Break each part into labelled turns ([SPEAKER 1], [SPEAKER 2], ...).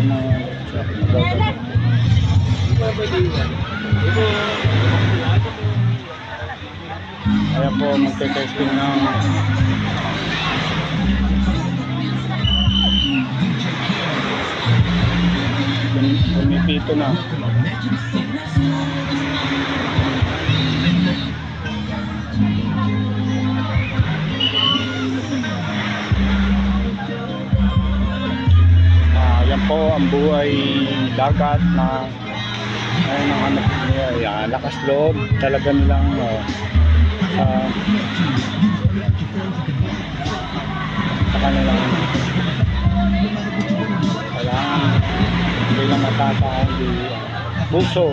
[SPEAKER 1] mga ayan po, magte-testing ng pumipito na. Yan po ang buhay dagat na ayun ang anak niya. Yan, lakas loob talaga nilang sa kanilang kailangan hindi lang matatahan di puso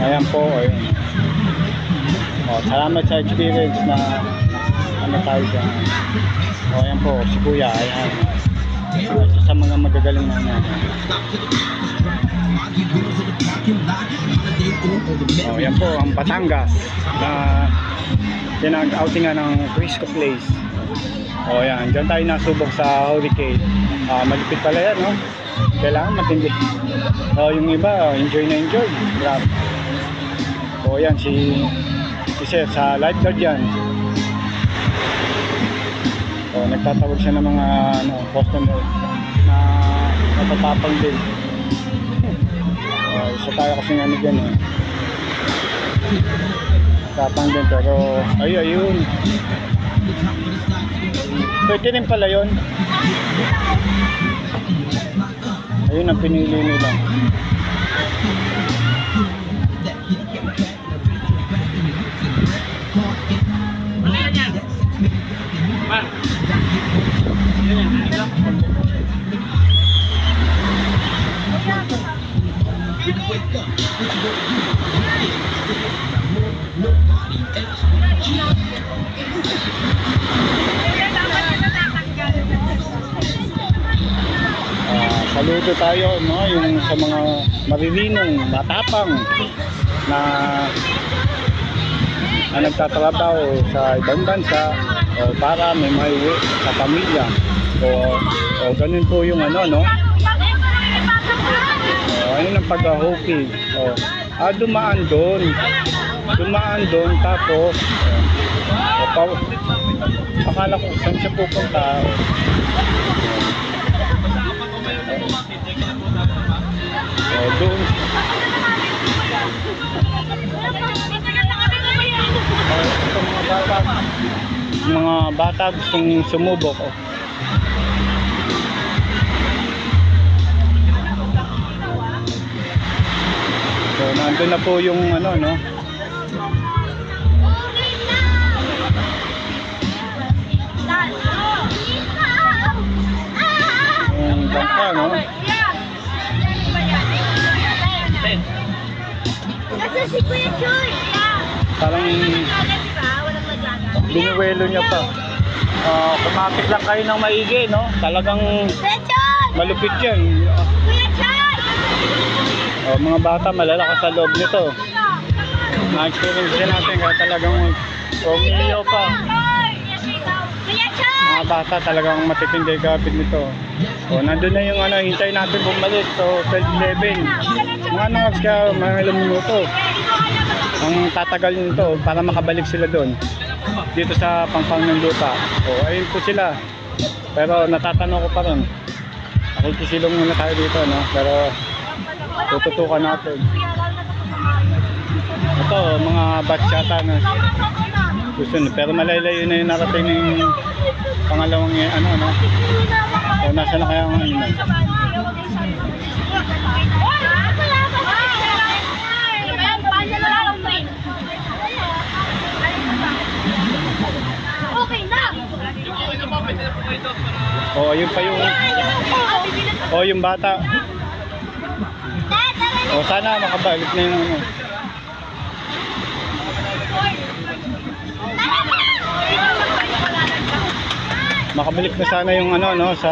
[SPEAKER 1] ayan po ayun. Salamat sa experience na ano tayo dyan. Ayan po si kuya ayan isa sa mga magagaling na natin. Yan po ang Batangas na pinag-outingan ng Frisco Place. Yan, dyan tayo nasubok sa Hurricane. Malipit pala yan, no? Kailangan matindi. Yung iba, enjoy na enjoy. Grabe. Yan, si Sir sa lifeguard yan. Nagtatawag siya ng mga customer na natatapang din. Isa tayo kasing ano dyan tapang din pero ayun pwede rin pala yun. Ayun ang pinili nila. Saludo tayo yung sa mga marilinong matapang na nagtatrabaho sa ibang bansa para may maiuwi sa pamilya ganun po yung ayun ang pag-hockey dumaan doon tapos akala ko saan siya pupunta doon mga bata gustong sumubok so nandun na po yung yung bangka
[SPEAKER 2] si Kuya Joy.
[SPEAKER 1] Parang binuwelo niya pa. Kumapit lang kayo ng maigi, no? Talagang malupit yan.
[SPEAKER 2] Kuya Joy!
[SPEAKER 1] Mga bata malalakas sa loob nito. Na-experience din natin kaya talagang umiiyaw pa. Mga bata talagang matitindi kapit nito. Nandun na yung hintay natin bumalik. So 12-11. Mga ilang minuto ang tatagal nito para makabalik sila doon dito sa Pangpang ng Lupa. Ayun po sila pero natatanong ko pa rin nakikisilong muna tayo dito pero tututukan natin ito mga batsyata na susunod pero malalayo na yung narating ng pangalawang nasa na kaya ang ayun pa yung yung bata. Sana makabalik na yung makabalik na sana yung sa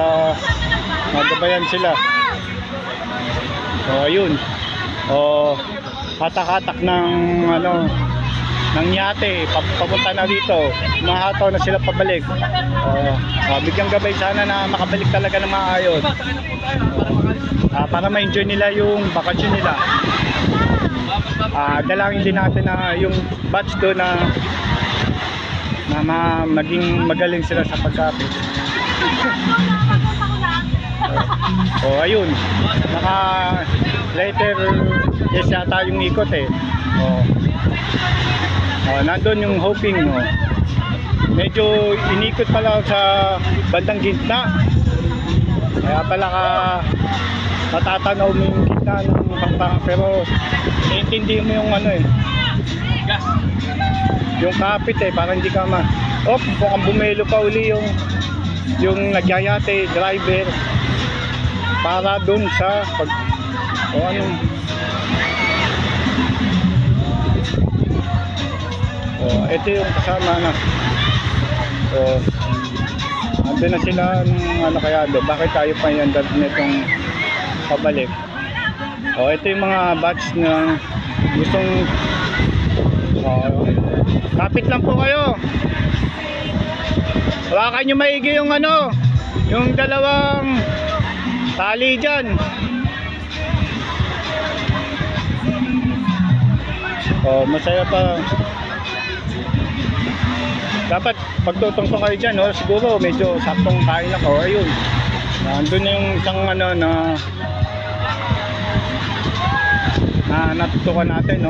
[SPEAKER 1] magabayan sila. Ayun. Hatak-hatak ng ng yate papunta na dito. Mahataw na sila pabalik. Bigyang gabay sana na makabalik talaga ng maayos. para ma-enjoy nila yung bakasyon nila. Dalangin din natin na yung batch doon na maging magaling sila sa pagkapit. Ayun, naka later yes yata yung ikot eh. Nandun yung hoping, medyo inikot pala sa bandang gitna, kaya pala matatanaw mo yung gitna ng Pampanga, pero naiintindi mo yung yung kapit parang hindi ka mukhang bumelo pa uli yung nagyayate driver para dun sa ito yung kasama na andun na sila kaya doon, bakit tayo pa yan nitong pabalik. Ito yung mga batch na gustong kapit lang po kayo, hawakan nyo maigi yung yung dalawang tali dyan. Masaya pa. Dapat pagtutong pa kayo dyan, siguro medyo saktong kain lang. Ayun, nandun na yung isang na natutukan natin,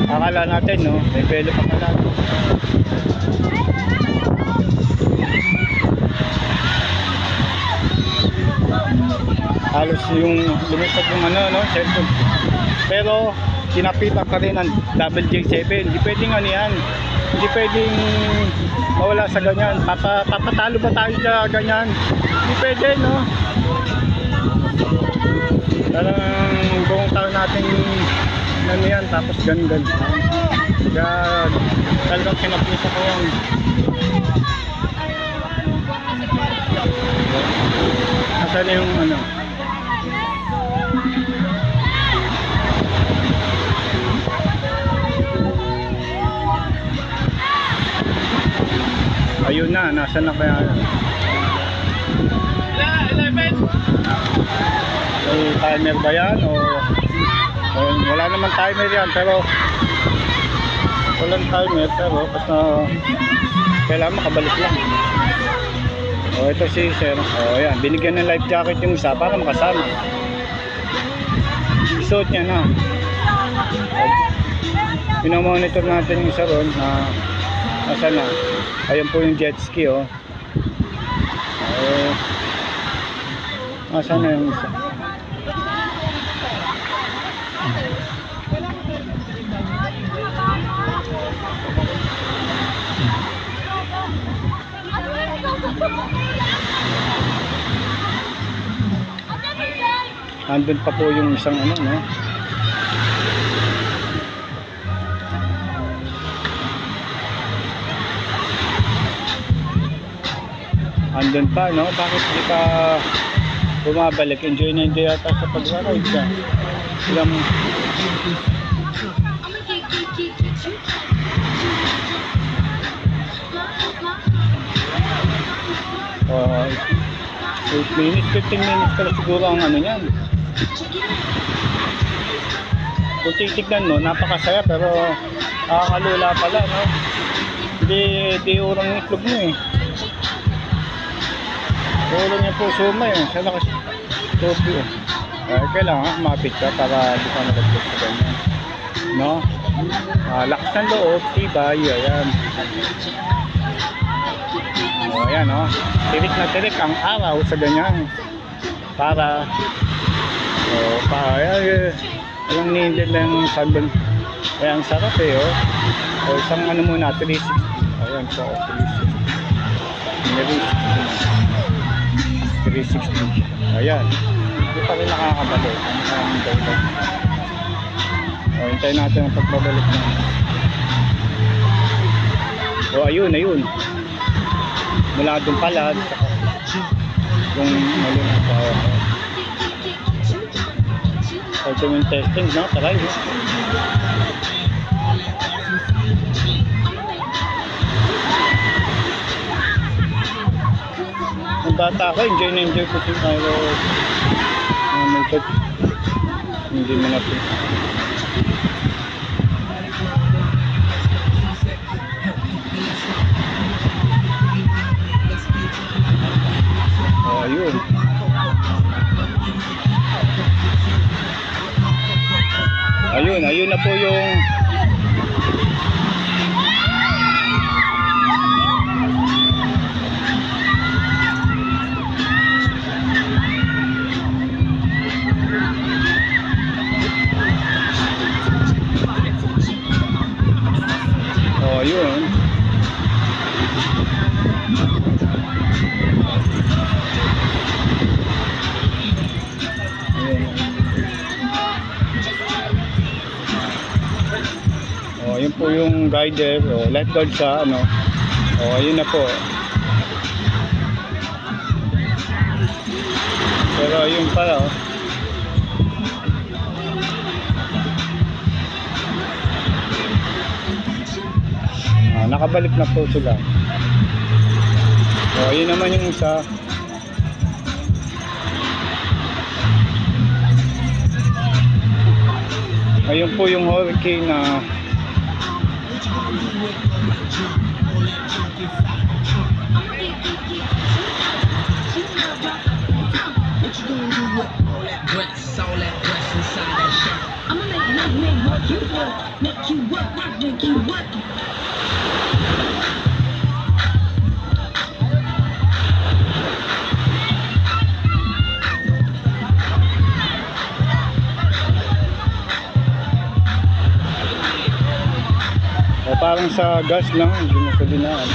[SPEAKER 1] akala natin, may pelo pa pala. Halos yung lumipad yung cellphone, pero kinapitan ka rin ng WJ7. Hindi pwedeng yan, hindi pwedeng mawala sa ganyan. Papatalo ba tayo sa ganyan? Hindi pwede, talagang buong taon natin yan, tapos ganun. Kaya talagang kinapisa ko yan. Nasaan yung ayun na, nasa na kaya timer ba yan wala naman timer yan, pero walang timer, pero basta kailangan makabalik lang. Ito si sir, yan, binigyan ng life jacket yung isa para makasama. Isuot niya na. Pinomonitor natin yung isa ron na nasa na. Ayun po yung jet ski, nasa na yung isa. Andun pa po yung isang andun pa, bakit di ka bumabalik? Enjoy na enjoy yata sa pag-ride ka. Ilang $8 minutes, 15 minutes pala siguro ang yan. Kung titignan mo, napakasaya, pero nakakalula pala, Hindi urang yung itlog mo Ulo niya po sumay sa lakas tubig kailangan kumapit ka para di ka malagdag sa ganyan, lakas ng loob, tibay, ayan. Ayan, tirik na tirik ang araw sa ganyan para alang nindin lang sunburn. Ayan, sarap isang muna 360. Ayan, so 360. Ayan, hindi pa rin nakakabalik. Hintayin natin ang pagbabalik na. Ayun mula doon pala yung mali na ito yung testing, taray. bata ako, enjoy na enjoy ko siya. Pero, hindi mo na po. Oh, ayun. Ayun na po yung ayun. Ayun po yung guider, lifeguard sa ano. Ayun na po. Pero ayun pala nakabalik na po sila. Ayun naman yung isa. Ayun po yung hurricane na parang sa gas lang, hindi mo sa dinaan.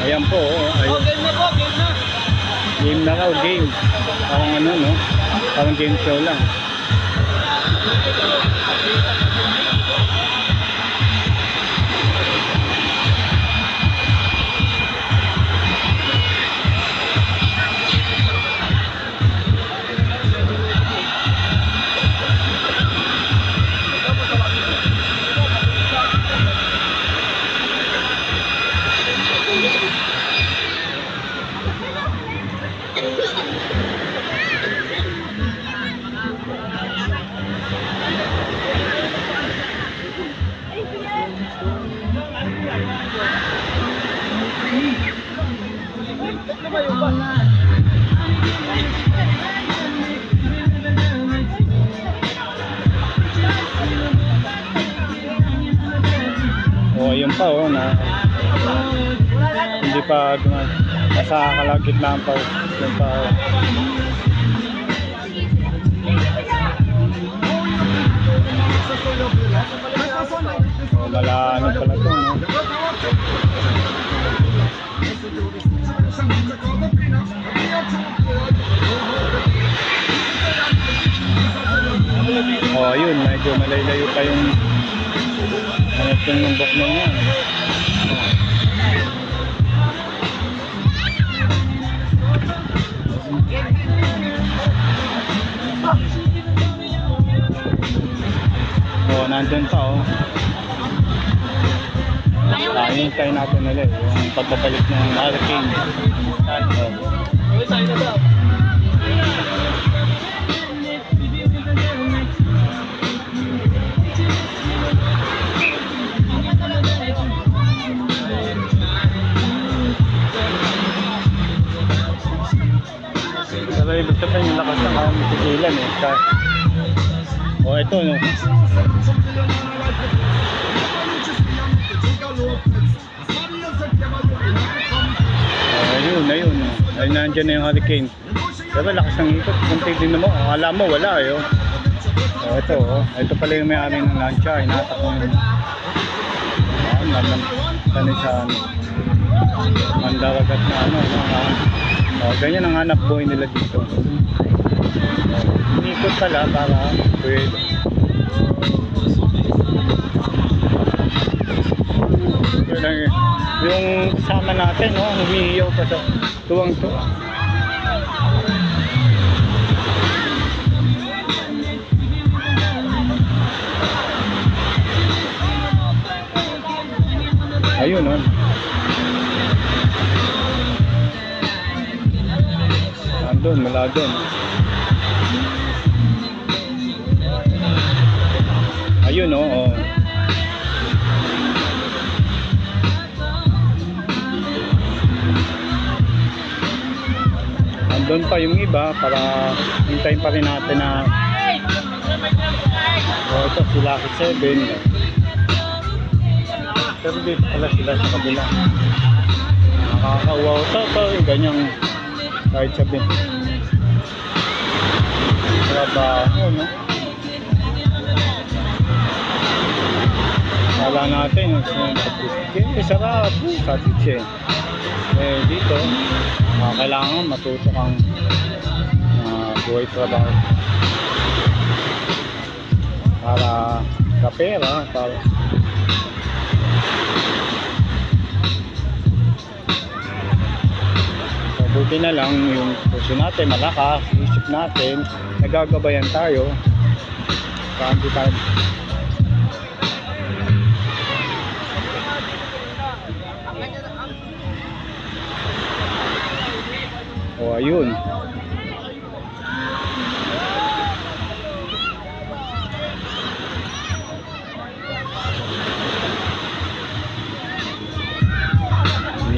[SPEAKER 1] Ayan po, ayun.
[SPEAKER 3] Game na po, game na.
[SPEAKER 1] Game na raw, game. Parang ano, no? Parang game show lang. Ayun pa na hindi pa nasa kalagitnaan pa yun pa malano pala ito, no? Ayun, medyo malayo pa yung yung numbok na yan. Nandun pa hintay natin ulit yung pagbabalik ng hurricane. Manila eh. Oh, ito no. Ayun. Ay, nandiyan na yung hurricane. Diba, lakas ng ikot. Kung titignan mo, akala mo wala eh. Oh, ito, oh. Ito pala yung may-ari ng lansya. Hinatak mo yun. Tanisan. Mandaragat na ano. Ganyan ang hanap buhay nila dito. Inikot pala para pwede. Yung kasama natin, no, humihiyaw pa sa tuwang-tuwa. Ayun, no. Andun, mula doon. Ayun, no. Oh. Doon pa yung iba para hintayin pa rin natin na ito si Lucky 7. Pero dito pala sila sa kabila. Nakakauwaw ito yung ganyang kahit sabi trabaho, no? Wala natin sarap sa tiche dito. Kailangan matuto kang buhay trabaho para sa pera, para buti na lang yung puso natin malakas, isip natin nagagabayan tayo para hindi tayo ayun.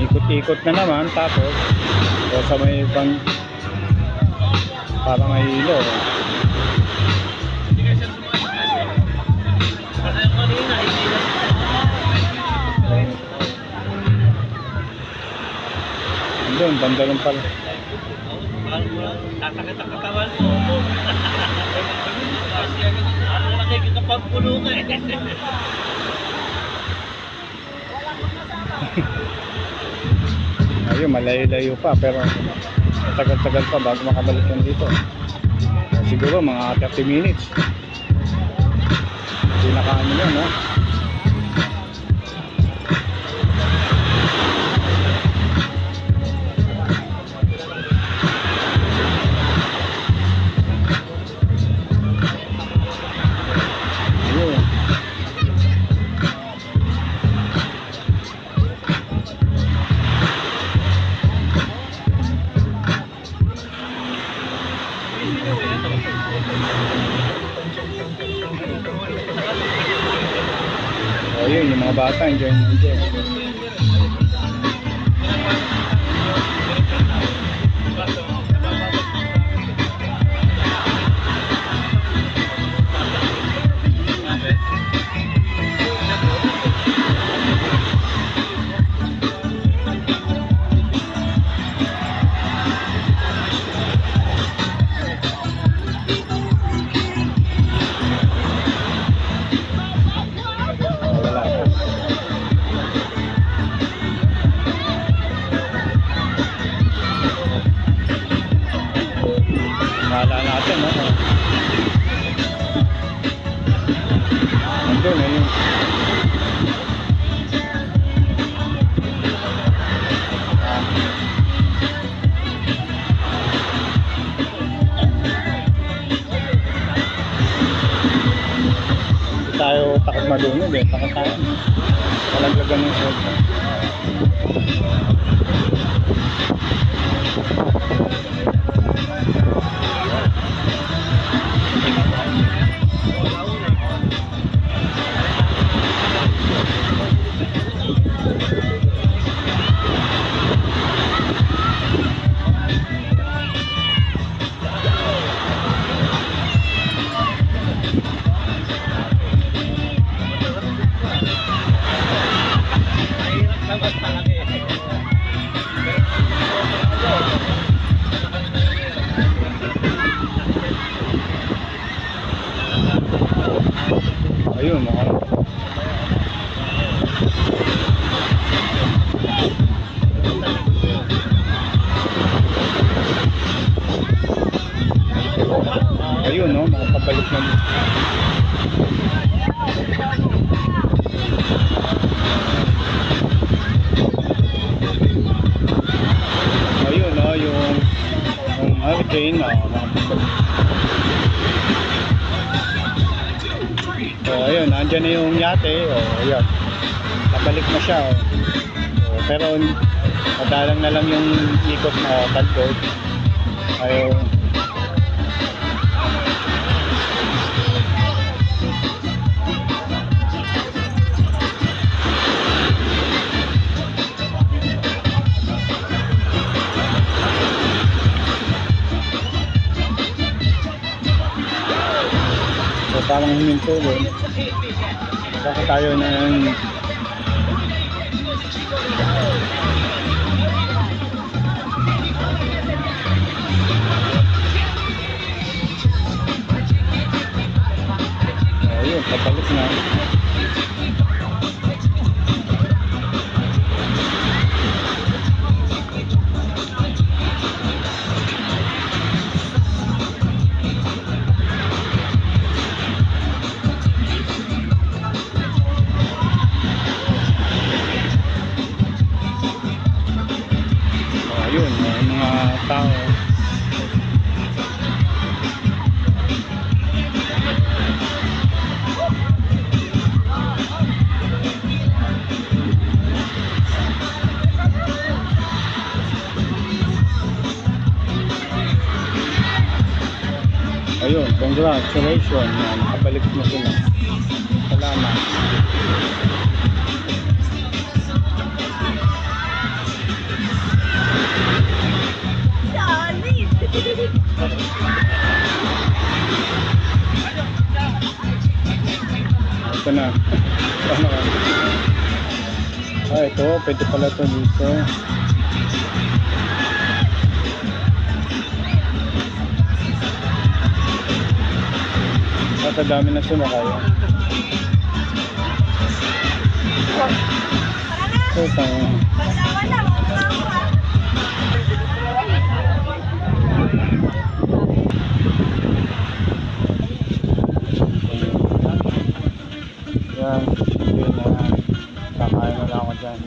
[SPEAKER 1] Ikot-ikot na naman tapos sa may pang para may ilo. Doon, bandalong pala.
[SPEAKER 3] Tatakit-takitawan mo. Ano nakikita pagpulo ka eh.
[SPEAKER 1] Ayun, malayo-layo pa pero tagal-tagal pa bago makabalik yan dito. Siguro mga 30 minutes. Pinakaano yun, no? Ayun, yung mga bata, enjoy. Mahala natin, no? Andun, ayun. Hindi tayo takot madunod eh. Takot tayo. Palaglagan ng cellphone. Ayun, ayun, no, makapabalik na. Ayun, no, yung hurricane, makapabalik. So, ayun, nandyan na yung yate. Ayun, nabalik na siya. So, pero madalang na lang yung ikot na tagod. Ayun. So, parang huminto doon. Kasi tayo ng ayun, pabalik na. Ayun, yung mga tao. Ayun, congratulations, nakabalik na sila. Salamat. Ito na. Ito, pwede pala ito dito. Sa dami na sumakay. Ito, yan, yun na. Kakain na lang ako dyan.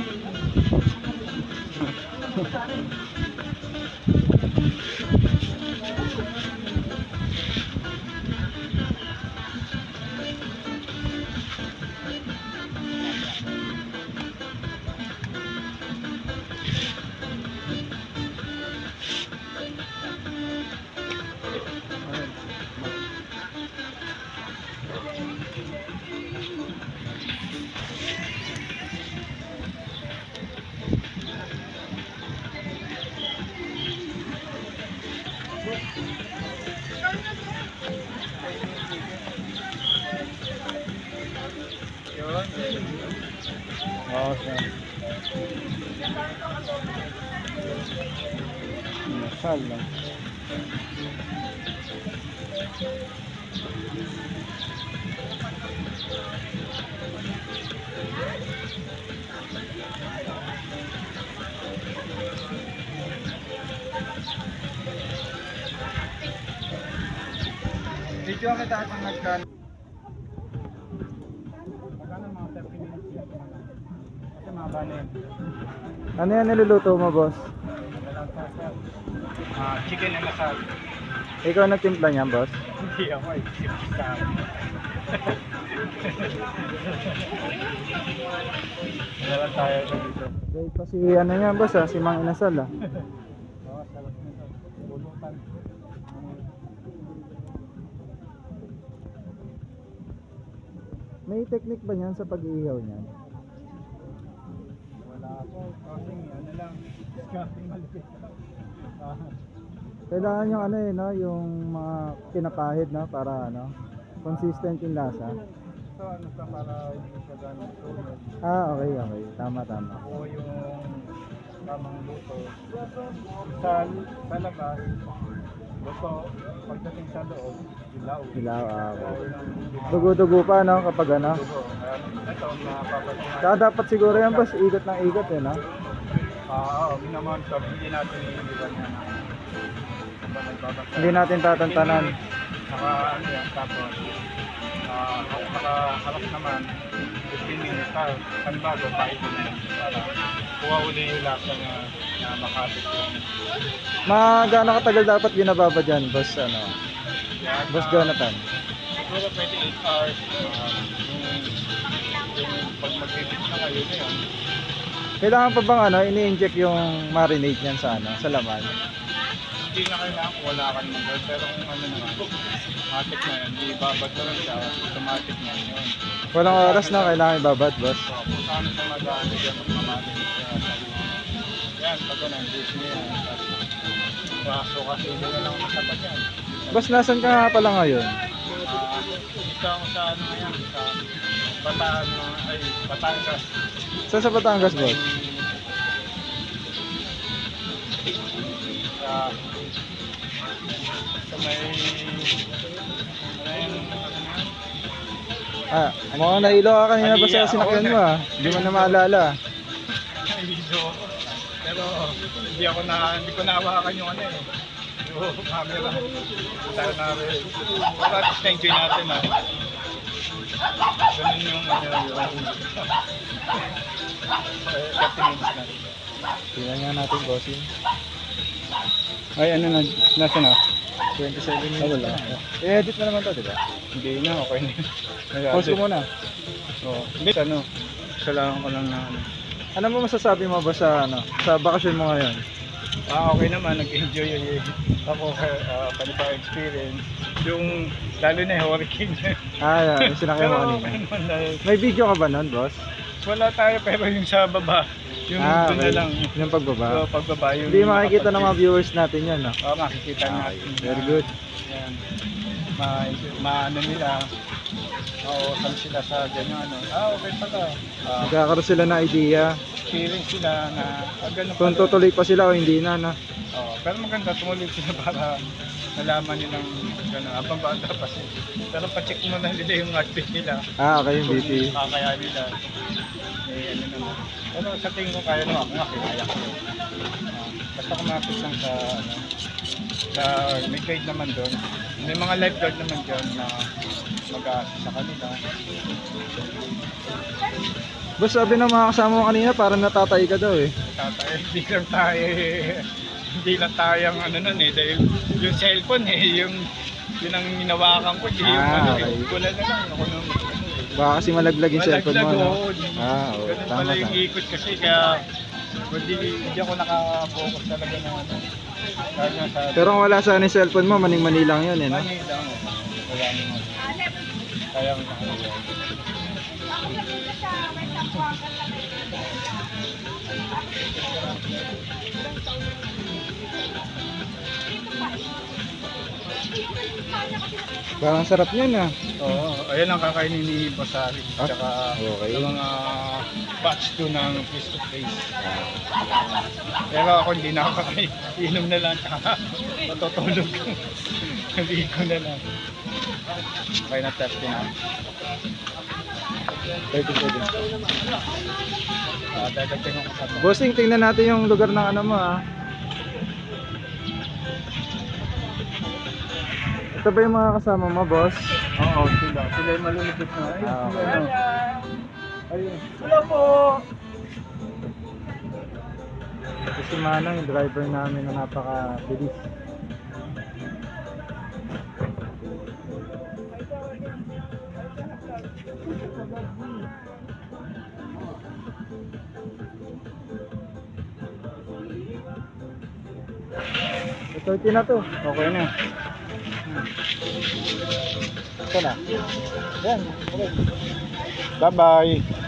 [SPEAKER 1] Okay. Masal lang. Video kita at nagkan. Magkano mga 30 minutes yan? Kasi mahaba na yan.
[SPEAKER 4] Ano yan niluluto mo, boss?
[SPEAKER 1] Chicken and masal.
[SPEAKER 4] Ikaw nagtimpla niyan, boss?
[SPEAKER 1] Hindi ako eh. Wala tayo dito.
[SPEAKER 4] Dahil pa si ano yan, boss, si Mang Inasal, ah.
[SPEAKER 1] Oo, sarap nito. Bulutan.
[SPEAKER 4] May technique ba niyan sa pag-iihaw niyan?
[SPEAKER 1] Wala ako. Kasi ano lang. Discounting malupit.
[SPEAKER 4] Kailangan yung ano eh, no? Yung mga pinapahid, no? Para ano, consistent yung lasa.
[SPEAKER 1] ito, ano sa para hindi siya ganun sunog.
[SPEAKER 4] Ah, okay, okay. Tama.
[SPEAKER 1] Ako yung tamang luto. Sa labas, luto. Pagdating sa loob, dilaw.
[SPEAKER 4] Dilaw, okay.
[SPEAKER 1] So, yung
[SPEAKER 4] Dugo-dugo pa, no, kapag ano.
[SPEAKER 1] dugo. Ito, napapatungan.
[SPEAKER 4] Kaya dapat siguro yan, boss, ikot ng ikot, eh, no?
[SPEAKER 1] Oo, minamonitor. Hindi natin iiwan yan.
[SPEAKER 4] Hindi natin tatantanan.
[SPEAKER 1] Ano yan, tapos nakaharap naman 15 minutes pa, bago paito na yan para kuha uli yung lasa na makapit yung
[SPEAKER 4] Gaano katagal dapat binababa dyan, boss, ano?
[SPEAKER 1] yan.
[SPEAKER 4] Boss Jonathan.
[SPEAKER 1] Siguro 28 hours. Yung pag mag-edit na kayo na yun.
[SPEAKER 4] Kailangan pa bang ano, ini-inject yung marinade niyan sa ano, sa laman?
[SPEAKER 1] Hindi na kailangan kung wala ka naman doon. Pero kung ano naman, automatic na yun. Hindi babad na lang siya. Automatic na yun.
[SPEAKER 4] Walang oras na kailangan ibabad, boss.
[SPEAKER 1] So, kung saan sa madami dyan, magmamatic siya. Yan, pag ganun, Disney yan. Kaso kasi hindi na lang matapat yan.
[SPEAKER 4] Boss, nasan ka nga pala ngayon?
[SPEAKER 1] Isa ako sa ano yan, sa Batangas.
[SPEAKER 4] Saan sa Batangas, boss?
[SPEAKER 1] Sa may
[SPEAKER 4] Mukhang nahilo ka kanina ba sa sinakyan mo, ah? Hindi mo na maalala.
[SPEAKER 1] video. Pero hindi ko nahawakan yung ano eh. Yung camera. Tayo na rin. Pero at least na-enjoy natin ah. Ganun yung ano yung 30 minutes na.
[SPEAKER 4] Tingnan nga natin, bossing.
[SPEAKER 1] Ay ano na, nasa na?
[SPEAKER 4] 27 minutes
[SPEAKER 1] wala.
[SPEAKER 4] na. I-edit mo naman to, di ba?
[SPEAKER 1] Hindi na, okay na.
[SPEAKER 4] Pause ko muna.
[SPEAKER 1] Oo. Hindi, ano, salamat ko lang na ano.
[SPEAKER 4] Ano mo masasabi mo ba sa ano, sa bakasyon mo ngayon?
[SPEAKER 1] Okay naman, nag-enjoy ako panibang experience. Yung, lalo na yung hurricane.
[SPEAKER 4] Yung sinakyan mo
[SPEAKER 1] Pero
[SPEAKER 4] kanina.
[SPEAKER 1] okay naman dahil
[SPEAKER 4] May video ka ba nun, boss?
[SPEAKER 1] wala tayo pero yung sa baba, yung doon na
[SPEAKER 4] okay.
[SPEAKER 1] lang.
[SPEAKER 4] Yung pagbaba.
[SPEAKER 1] So, pagbaba yung
[SPEAKER 4] Hindi makikita ng mga viewers natin yan, no?
[SPEAKER 1] Oo, makikita natin.
[SPEAKER 4] Very good.
[SPEAKER 1] Yan. Maano nila. Oo, saan sila sa ganyan ano. Okay pala.
[SPEAKER 4] Nagkakaroon sila ng idea
[SPEAKER 1] Feeling sila na ganun
[SPEAKER 4] kung
[SPEAKER 1] pala.
[SPEAKER 4] tutuloy pa sila o hindi na, no?
[SPEAKER 1] Oo, pero maganda tumuloy sila para nalaman nilang gano'n. Abang bata pa sila. Pero pa-check mo na nila yung outfit nila.
[SPEAKER 4] Okay, yung BP.
[SPEAKER 1] Kung kaya nila. Ano naman. Pero sa tingin ko kaya naman. Ako nga, kaya ko. Basta kumapit lang sa may guide naman doon. May mga lifeguard naman dyan na mag-assist sa kanila.
[SPEAKER 4] Boss, sabi ng mga kasama mo kanina, parang natatay ka daw, eh.
[SPEAKER 1] Tatay, hindi lang tayo ang ano nun eh. Dahil yung cellphone eh, yun ang hinawakan ko. Hindi yung ano
[SPEAKER 4] okay.
[SPEAKER 1] eh. Wala na lang ako nung
[SPEAKER 4] Baka kasi malaglag yung cellphone mo, no?
[SPEAKER 1] oo.
[SPEAKER 4] Oo,
[SPEAKER 1] Ganun
[SPEAKER 4] tama
[SPEAKER 1] pala yung
[SPEAKER 4] ka.
[SPEAKER 1] ikot kasi kaya hindi ako nakafocus talaga na ano. Kahit nga sa
[SPEAKER 4] Pero kung wala sana yung cellphone mo, maning-mani lang yun, eh, no?
[SPEAKER 1] Mani lang. Kaya naman. Kaya nga ano.
[SPEAKER 4] Parang sarap niyan, ah.
[SPEAKER 1] Oo, ayan ang kakainin ni Basari.
[SPEAKER 4] Ah,
[SPEAKER 1] Tsaka
[SPEAKER 4] okay.
[SPEAKER 1] yung mga batch 2 ng face to face. Pero ako hindi na ako kakain. Inom na lang tsaka matutulog. Hindi ko na lang. Okay na 30 na.
[SPEAKER 4] 37.
[SPEAKER 1] Dadagdagan ko sa ito.
[SPEAKER 4] Bossing, tingnan natin yung lugar ng ano mo, ah. Ito ba yung mga kasama mo, boss?
[SPEAKER 1] Oo, sila. Sila yung malulupit na. Ay,
[SPEAKER 4] Okay.
[SPEAKER 1] ano. Ayun.
[SPEAKER 3] Wala po!
[SPEAKER 4] Ito si Manong, yung driver namin na napaka-bilis. Ito, 30 na to.
[SPEAKER 1] Okay na.
[SPEAKER 4] Ito na. Yan, okay.
[SPEAKER 1] Bye-bye.